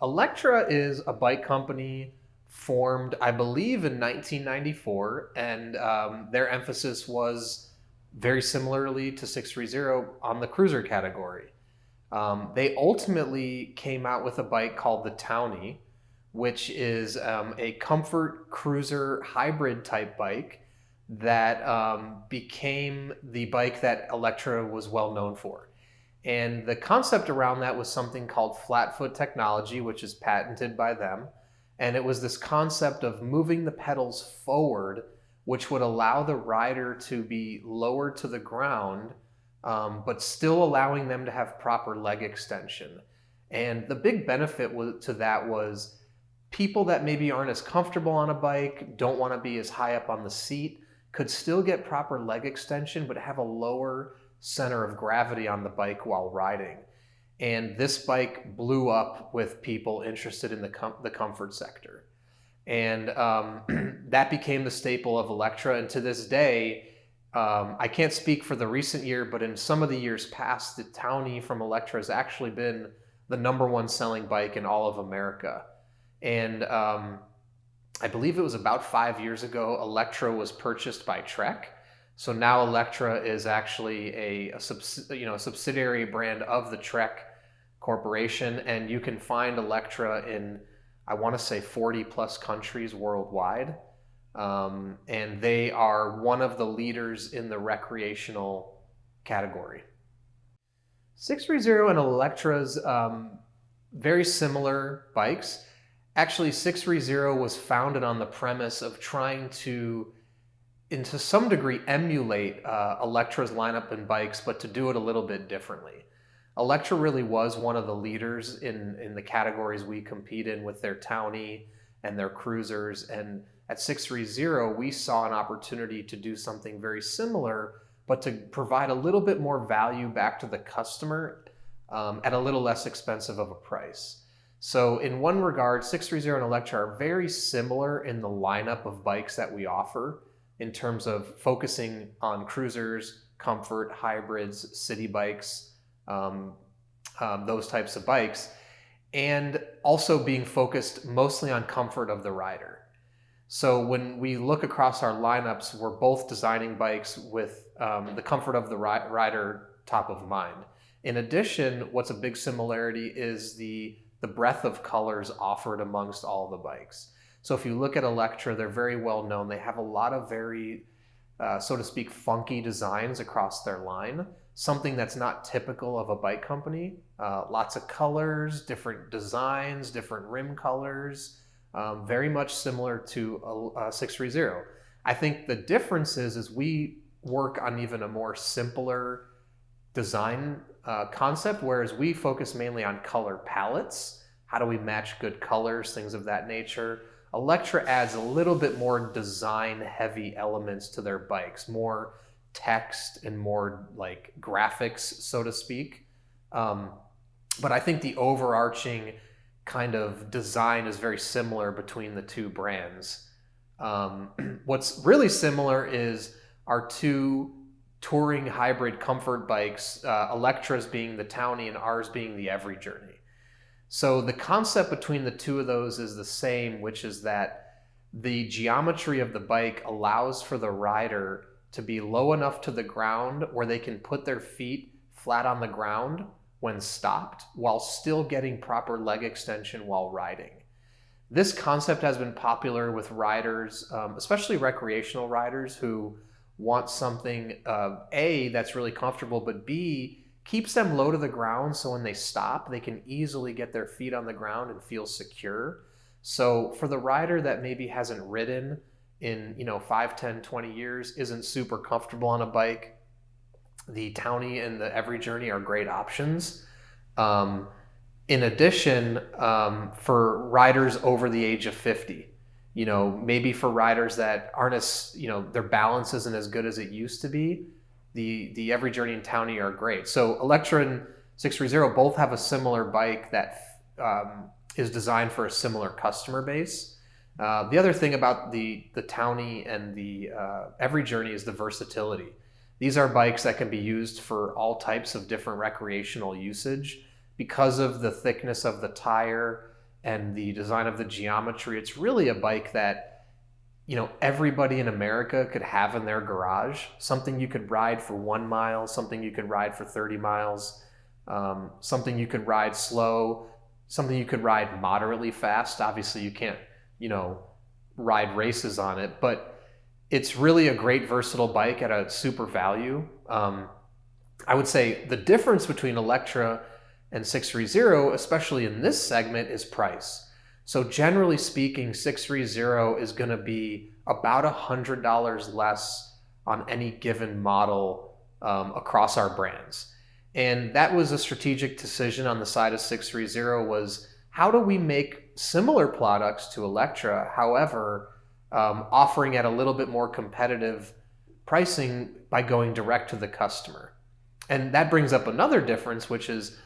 Electra is a bike company formed, I believe, in 1994, and their emphasis was very similarly to 630 on the cruiser category. They ultimately came out with a bike called the Townie, which is a comfort cruiser hybrid type bike that became the bike that Electra was well known for. And the concept around that was something called flat foot technology, which is patented by them. And it was this concept of moving the pedals forward, which would allow the rider to be lowered to the ground, but still allowing them to have proper leg extension. And the big benefit to that was people that maybe aren't as comfortable on a bike, don't want to be as high up on the seat, could still get proper leg extension, but have a lower center of gravity on the bike while riding. And this bike blew up with people interested in the comfort sector. And that became the staple of Electra. And to this day, I can't speak for the recent year, but in some of the years past, the Townie from Electra has actually been the #1 selling bike in all of America. And I believe it was about 5 years ago, Electra was purchased by Trek. So now Electra is actually a subsidiary brand of the Trek Corporation, and you can find Electra in, I want to say, 40 plus countries worldwide. And they are one of the leaders in the recreational category. 630 and Electra's very similar bikes. Actually, 630 was founded on the premise of trying to some degree, emulate Electra's lineup in bikes, but to do it a little bit differently. Electra really was one of the leaders in the categories we compete in with their Townie and their cruisers. And at 630, we saw an opportunity to do something very similar, but to provide a little bit more value back to the customer at a little less expensive of a price. So in one regard, 630 and Electra are very similar in the lineup of bikes that we offer, in terms of focusing on cruisers, comfort, hybrids, city bikes, those types of bikes, and also being focused mostly on comfort of the rider. So when we look across our lineups, we're both designing bikes with the comfort of the rider top of mind. In addition, what's a big similarity is the breadth of colors offered amongst all the bikes. So if you look at Electra, they're very well known. They have a lot of very, so to speak, funky designs across their line, something that's not typical of a bike company. Lots of colors, different designs, different rim colors, very much similar to 630. I think the difference is we work on even a more simpler design concept, whereas we focus mainly on color palettes. How do we match good colors, things of that nature. Electra adds a little bit more design heavy elements to their bikes, more text and more like graphics, so to speak. But I think the overarching kind of design is very similar between the two brands. What's really similar is our two touring hybrid comfort bikes, Electra's being the Townie and ours being the Every Journey. So the concept between the two of those is the same, which is that the geometry of the bike allows for the rider to be low enough to the ground where they can put their feet flat on the ground when stopped, while still getting proper leg extension while riding. This concept has been popular with riders, especially recreational riders, who want something, A, that's really comfortable, but B, keeps them low to the ground, so when they stop, they can easily get their feet on the ground and feel secure. So for the rider that maybe hasn't ridden in 5, 10, 20 years, isn't super comfortable on a bike, the Townie and the Every Journey are great options. In addition, for riders over the age of 50, maybe for riders that aren't as, their balance isn't as good as it used to be, the Every Journey and Townie are great. So Electra and 630 both have a similar bike that is designed for a similar customer base. The other thing about the Townie and the Every Journey is the versatility. These are bikes that can be used for all types of different recreational usage because of the thickness of the tire and the design of the geometry, it's really a bike that, you know, everybody in America could have in their garage. Something you could ride for 1 mile, something you could ride for 30 miles, something you could ride slow, something you could ride moderately fast. Obviously you can't, you know, ride races on it, but it's really a great versatile bike at a super value. I would say the difference between Electra and 630, especially in this segment, is price. So generally speaking, 630 is going to be about $100 less on any given model across our brands. And that was a strategic decision on the side of 630, was how do we make similar products to Electra, however, offering at a little bit more competitive pricing by going direct to the customer. And that brings up another difference, which is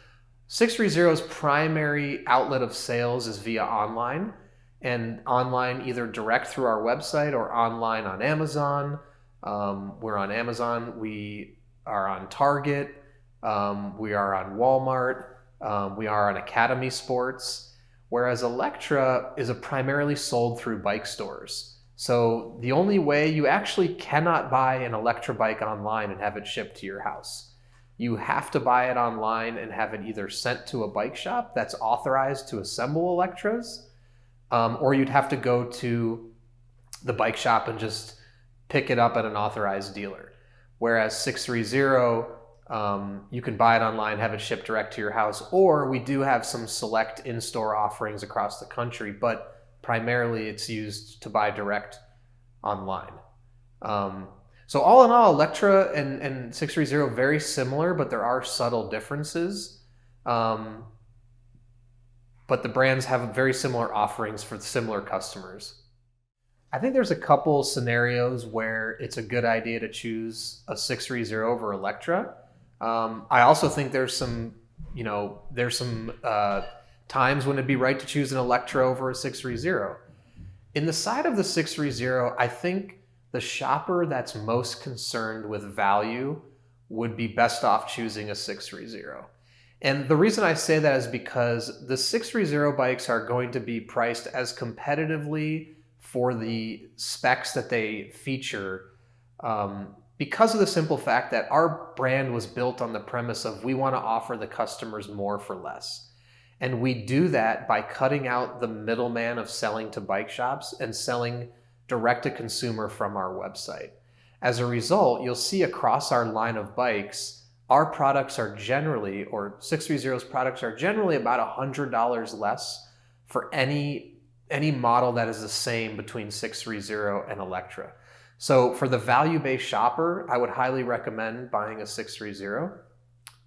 630's primary outlet of sales is via online, and online either direct through our website or online on Amazon. We're on Amazon, we are on Target, we are on Walmart, we are on Academy Sports, whereas Electra is primarily sold through bike stores. So the only way, you actually cannot buy an Electra bike online and have it shipped to your house. You have to buy it online and have it either sent to a bike shop that's authorized to assemble Electras, or you'd have to go to the bike shop and just pick it up at an authorized dealer. Whereas 630, you can buy it online, have it shipped direct to your house, or we do have some select in-store offerings across the country, but primarily it's used to buy direct online. So all in all, Electra and 630 very similar, but there are subtle differences. But the brands have very similar offerings for similar customers. I think there's a couple scenarios where it's a good idea to choose a 630 over Electra. I also think there's some, you know, times when it'd be right to choose an Electra over a 630. In the side of the 630, I think the shopper that's most concerned with value would be best off choosing a 630. And the reason I say that is because the 630 bikes are going to be priced as competitively for the specs that they feature, because of the simple fact that our brand was built on the premise of we want to offer the customers more for less. And we do that by cutting out the middleman of selling to bike shops and selling direct to consumer from our website. As a result, you'll see across our line of bikes, our products are generally, or 630's products are generally about $100 less for any model that is the same between 630 and Electra. So for the value-based shopper, I would highly recommend buying a 630.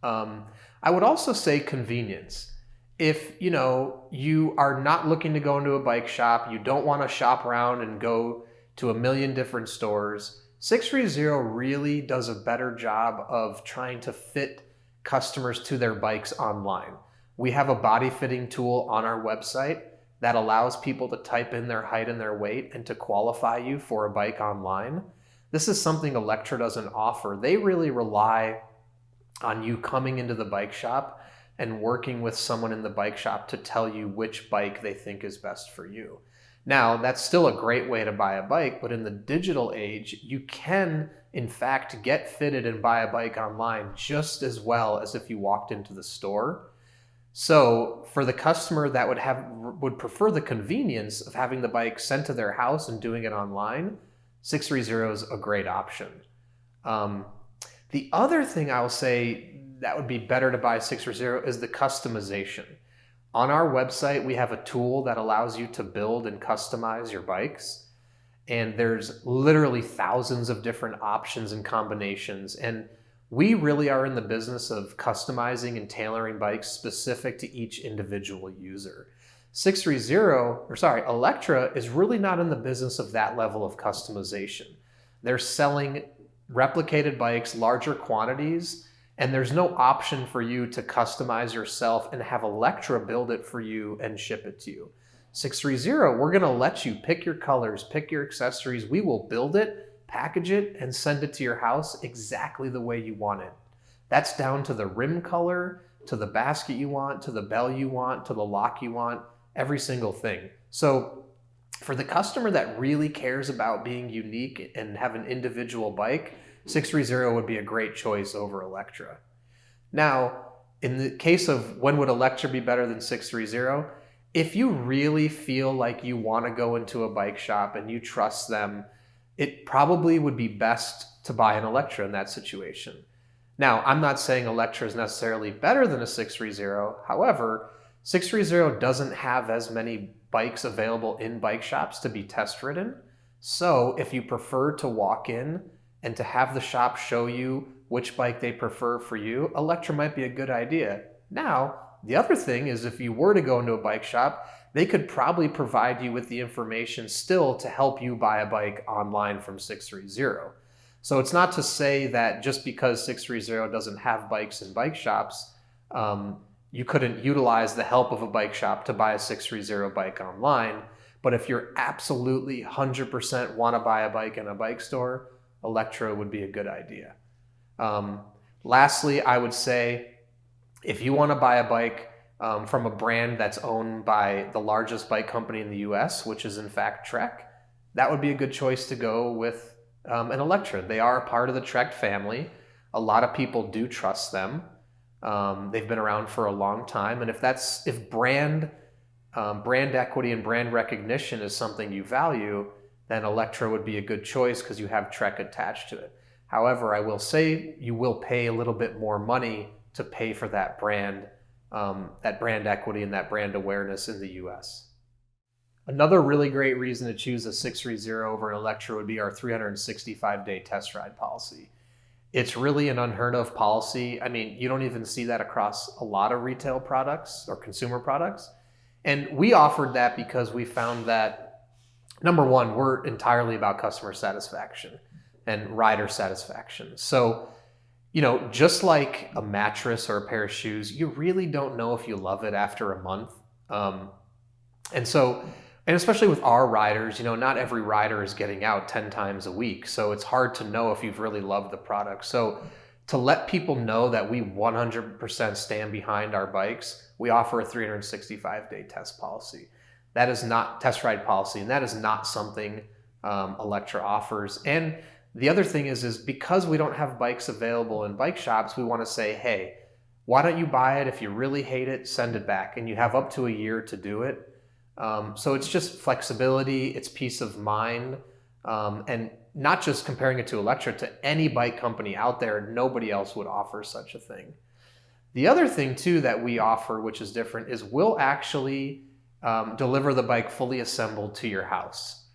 I would also say convenience. If you are not looking to go into a bike shop, you don't want to shop around and go to a million different stores, 630 really does a better job of trying to fit customers to their bikes online. We have a body fitting tool on our website that allows people to type in their height and their weight and to qualify you for a bike online. This is something Electra doesn't offer. They really rely on you coming into the bike shop and working with someone in the bike shop to tell you which bike they think is best for you. Now, that's still a great way to buy a bike, but in the digital age, you can, in fact, get fitted and buy a bike online just as well as if you walked into the store. So for the customer that would prefer the convenience of having the bike sent to their house and doing it online, 630 is a great option. The other thing I will say that would be better to buy 630 is the customization. On our website, we have a tool that allows you to build and customize your bikes. And there's literally thousands of different options and combinations. And we really are in the business of customizing and tailoring bikes specific to each individual user. Electra is really not in the business of that level of customization. They're selling replicated bikes, larger quantities, and there's no option for you to customize yourself and have Electra build it for you and ship it to you. 630, we're going to let you pick your colors, pick your accessories. We will build it, package it, and send it to your house exactly the way you want it. That's down to the rim color, to the basket you want, to the bell you want, to the lock you want. every single thing. So for the customer that really cares about being unique and have an individual bike, 630 would be a great choice over Electra. Now, in the case of when would Electra be better than 630, if you really feel like you want to go into a bike shop and you trust them, it probably would be best to buy an Electra in that situation. Now, I'm not saying Electra is necessarily better than a 630. However, 630 doesn't have as many bikes available in bike shops to be test ridden. So if you prefer to walk in and to have the shop show you which bike they prefer for you, Electra might be a good idea. Now, the other thing is if you were to go into a bike shop, they could probably provide you with the information still to help you buy a bike online from 630. So it's not to say that just because 630 doesn't have bikes in bike shops, you couldn't utilize the help of a bike shop to buy a 630 bike online. But if you're absolutely 100% want to buy a bike in a bike store, Electra would be a good idea. Lastly, I would say if you want to buy a bike from a brand that's owned by the largest bike company in the US, which is in fact Trek, that would be a good choice to go with an Electra. They are a part of the Trek family. A lot of people do trust them. They've been around for a long time, and if brand equity and brand recognition is something you value, then Electra would be a good choice because you have Trek attached to it. However, I will say you will pay a little bit more money to pay for that brand equity and that brand awareness in the US. Another really great reason to choose a 630 over an Electra would be our 365-day test ride policy. It's really an unheard of policy. I mean, you don't even see that across a lot of retail products or consumer products. And we offered that because we found that, number one, we're entirely about customer satisfaction and rider satisfaction. So, just like a mattress or a pair of shoes, you really don't know if you love it after a month. And especially with our riders, not every rider is getting out 10 times a week. So it's hard to know if you've really loved the product. So to let people know that we 100% stand behind our bikes, we offer a 365-day test policy. That is not test ride policy, and that is not something Electra offers. And the other thing is because we don't have bikes available in bike shops, we want to say, hey, why don't you buy it? If you really hate it, send it back. And you have up to a year to do it. So it's just flexibility, it's peace of mind, and not just comparing it to Electra, to any bike company out there, nobody else would offer such a thing. The other thing too that we offer, which is different, is we'll actually deliver the bike fully assembled to your house.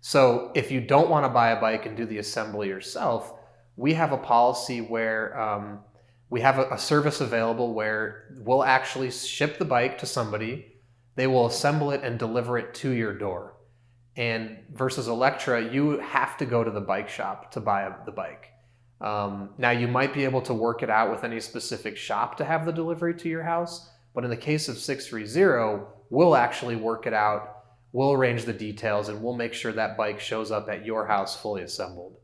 So if you don't want to buy a bike and do the assembly yourself, we have a policy where we have a service available where we'll actually ship the bike to somebody. They will assemble it and deliver it to your door. And versus Electra, you have to go to the bike shop to buy the bike. Now, you might be able to work it out with any specific shop to have the delivery to your house, but in the case of 630, we'll actually work it out, we'll arrange the details, and we'll make sure that bike shows up at your house fully assembled.